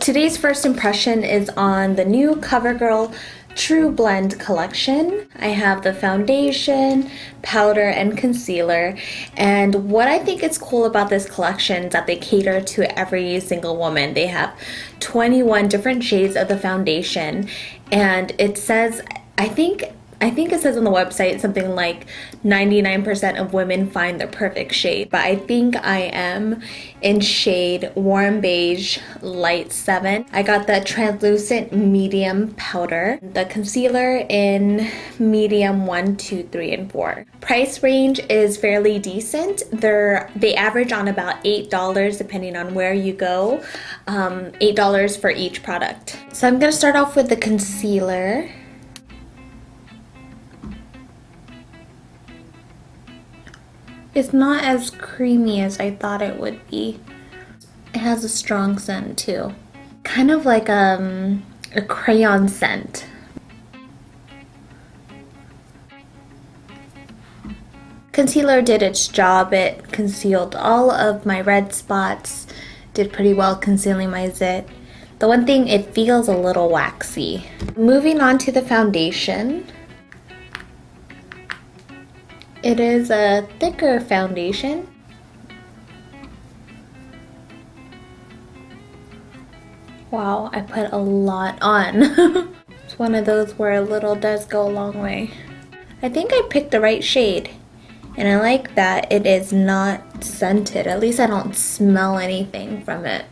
Today's first impression is on the new Covergirl TruBlend collection. I have the foundation, powder, and concealer. And what I think is cool about this collection is that they cater to every single woman. They have 21 different shades of the foundation, and it says, I think it says on the website something like 99% of women find the perfect shade, but I think I am in shade Warm Beige Light 7. I got the translucent medium powder, the concealer in medium 1, 2, 3, and 4. Price range is fairly decent. They average on about $8 depending on where you go, $8 for each product. So I'm gonna start off with the concealer. It's not as creamy as I thought it would be. It has a strong scent too. Kind of like a crayon scent. Concealer did its job. It concealed all of my red spots. Did pretty well concealing my zit. The one thing, it feels a little waxy. Moving on to the foundation. It is a thicker foundation. Wow, I put a lot on. It's one of those where a little does go a long way. I think I picked the right shade, and I like that it is not scented. At least I don't smell anything from it.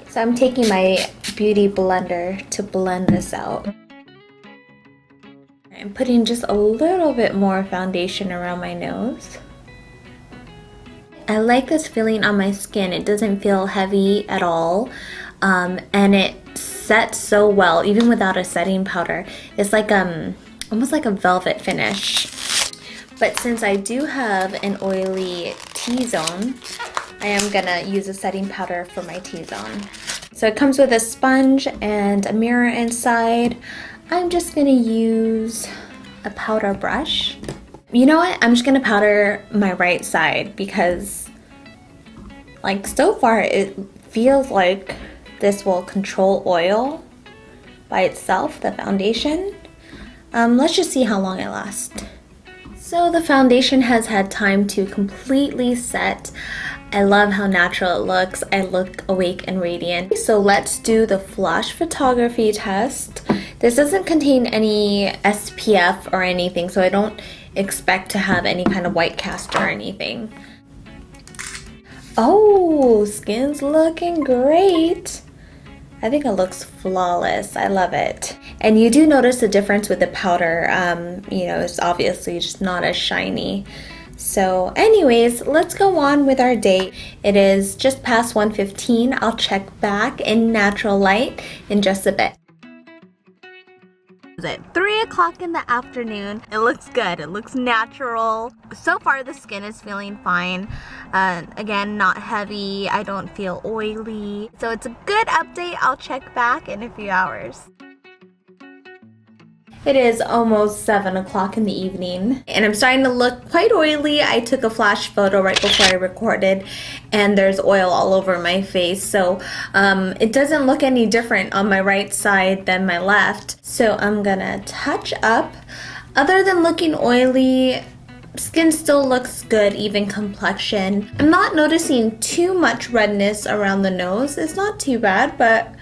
So I'm taking my beauty blender to blend this out. I'm putting just a little bit more foundation around my nose. I like this feeling on my skin. It doesn't feel heavy at all, and it sets so well even without a setting powder. It's like almost like a velvet finish. But since I do have an oily T-zone, I am gonna use a setting powder for my T-zone. So it comes with a sponge and a mirror inside. I'm just gonna use a powder brush. You know what? I'm just gonna powder my right side because, like, so far it feels like this will control oil by itself, the foundation. Let's just see how long it lasts. So the foundation has had time to completely set. I love how natural it looks. I look awake and radiant. So let's do the flash photography test. This doesn't contain any SPF or anything, so I don't expect to have any kind of white cast or anything. Oh, skin's looking great. I think it looks flawless. I love it. And you do notice a difference with the powder. You know, it's obviously just not as shiny. So anyways, let's go on with our day. It is just past 1:15. I'll check back in natural light in just a bit. At 3 o'clock in the afternoon. It looks good. It looks natural. So far the skin is feeling fine. Again, not heavy. I don't feel oily. So it's a good update. I'll check back in a few hours. It is almost 7 o'clock in the evening and I'm starting to look quite oily. I took a flash photo right before I recorded and there's oil all over my face. So it doesn't look any different on my right side than my left. So I'm gonna touch up. Other than looking oily, skin still looks good, even complexion. I'm not noticing too much redness around the nose. It's not too bad, but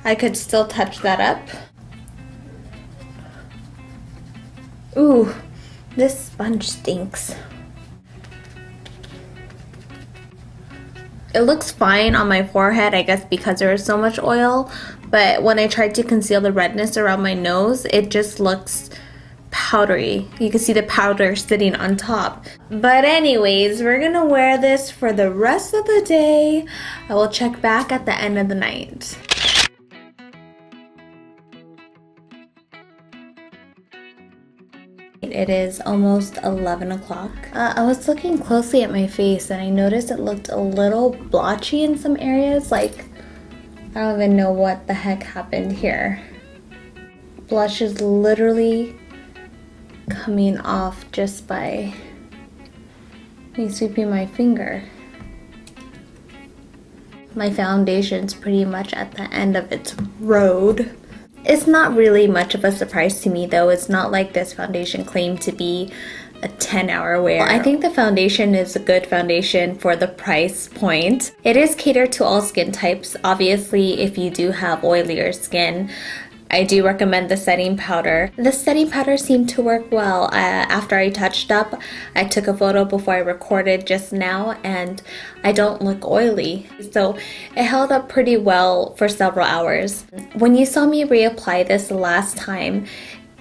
I could still touch that up. Ooh, this sponge stinks. It looks fine on my forehead, I guess because there is so much oil, but when I tried to conceal the redness around my nose, it just looks powdery. You can see the powder sitting on top. But anyways, we're gonna wear this for the rest of the day. I will check back at the end of the night. It is almost 11 o'clock. I was looking closely at my face and I noticed it looked a little blotchy in some areas. Like, I don't even know what the heck happened here. Blush is literally coming off just by me sweeping my finger. My foundation's pretty much at the end of its road. It's not really much of a surprise to me though. It's not like this foundation claimed to be a 10-hour wear. I think the foundation is a good foundation for the price point. It is catered to all skin types. Obviously, if you do have oilier skin, I do recommend the setting powder. The setting powder seemed to work well. After I touched up, I took a photo before I recorded just now, and I don't look oily. So it held up pretty well for several hours. When you saw me reapply this last time,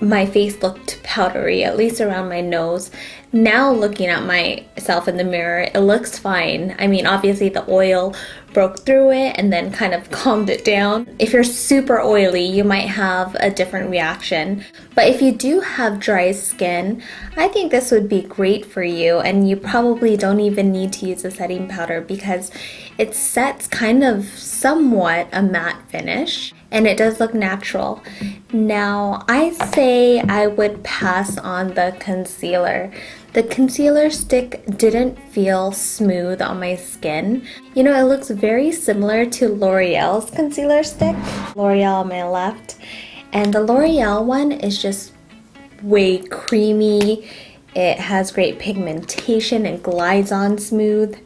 my face looked powdery, at least around my nose. Now looking at myself in the mirror, it looks fine. I mean, obviously the oil broke through it and then kind of calmed it down. If you're super oily, you might have a different reaction. But if you do have dry skin, I think this would be great for you, and you probably don't even need to use a setting powder because it sets kind of somewhat a matte finish and it does look natural. Now, I say I would pass on the concealer. The concealer stick didn't feel smooth on my skin. You know, it looks very similar to L'Oreal's concealer stick. L'Oreal on my left. And the L'Oreal one is just way creamy. It has great pigmentation and glides on smooth.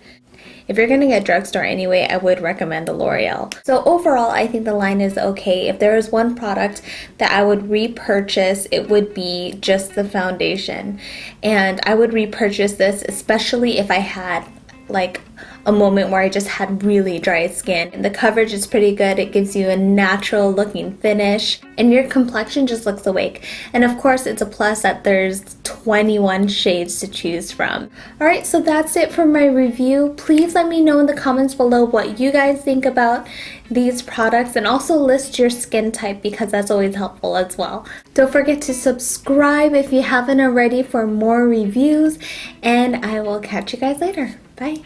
If you're gonna get drugstore anyway, I would recommend the L'Oreal. So overall, I think the line is okay. If there was one product that I would repurchase, it would be just the foundation. And I would repurchase this, especially if I had like a moment where I just had really dry skin. The coverage is pretty good. It gives you a natural looking finish and your complexion just looks awake. And of course, it's a plus that there's 21 shades to choose from. Alright, so that's it for my review. Please let me know in the comments below what you guys think about these products, and also list your skin type because that's always helpful as well. Don't forget to subscribe if you haven't already for more reviews, and I will catch you guys later. Bye.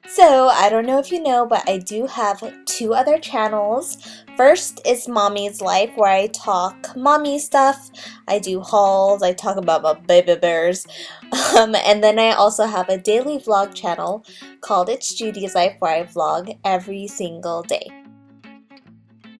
So, I don't know if you know, but I do have 2 other channels. First is Mommy's Life, where I talk mommy stuff. I do hauls, I talk about my baby bears. And then I also have a daily vlog channel called It's Judy's Life, where I vlog every single day.